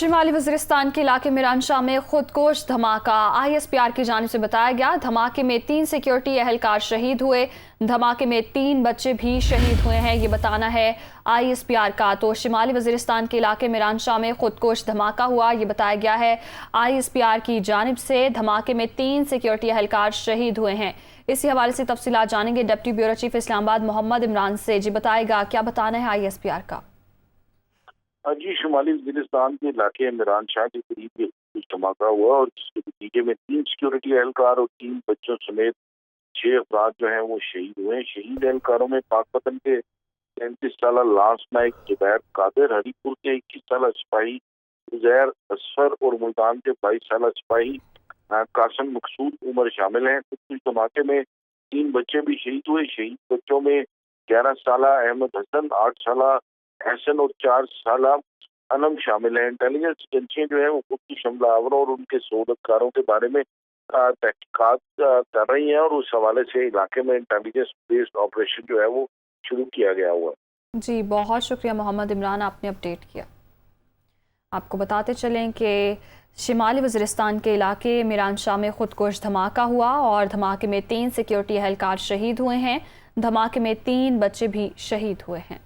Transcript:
शिमाली वज़ीरिस्तान के इलाके मिरानशाह में खुदकुश धमाका ISPR की जानिब से बताया गया। धमाके में 3 सिक्योरिटी एहलकार शहीद हुए। धमाके में 3 बच्चे भी शहीद हुए हैं, ये बताना है ISPR का। तो शिमाली वज़ीरिस्तान के इलाके मिरानशाह में खुदकुश धमाका हुआ, ये बताया गया है ISPR की जानिब से। धमाके में 3 सिक्योरिटी एहलकार शहीद हुए हैं। इसी हवाले से तफसीलात जानेंगे deputy bureau chief Islamabad Mohammad Imran से। जी बताएगा, क्या बताना है ISPR का? जी, शुमाली वज़ीरिस्तान के इलाके मिरानशाह के करीब कुछ धमाका हुआ और जिसके नतीजे में 3 सिक्योरिटी एहलकार और 3 बच्चों समेत 6 अफराद जो हैं वो शहीद हुए हैं। शहीद एहलकारों में पाकपतन के 33 साला लांस नाइक जुबैर कादिर, हरीपुर के 21 साला सिपाही उजैर असफर और मुल्तान के 22 साला सिपाही कासिम मकसूद उमर शामिल हैं। कुछ धमाके में 3 बच्चे भी शहीद हुए। शहीद बच्चों में 11 साला अहमद हसन, 8 साला एहसन और 4 साला अनम शामिल हैं। इंटेलिजेंस एजेंसियां जो है वो खुद हमलावरों और उनके सोदकारों के बारे में तहकीकात कर रही हैं और उस हवाले से इलाके में इंटेलिजेंस बेस्ड ऑपरेशन जो है वो शुरू किया गया हुआ। जी बहुत शुक्रिया मोहम्मद इमरान, आपने अपडेट किया। आपको बताते चलें कि शिमाली वज़ीरिस्तान के इलाके मिरानशाह में खुदकुश धमाका हुआ और धमाके में 3 सिक्योरिटी एहलकार शहीद हुए हैं। धमाके में 3 बच्चे भी शहीद हुए हैं।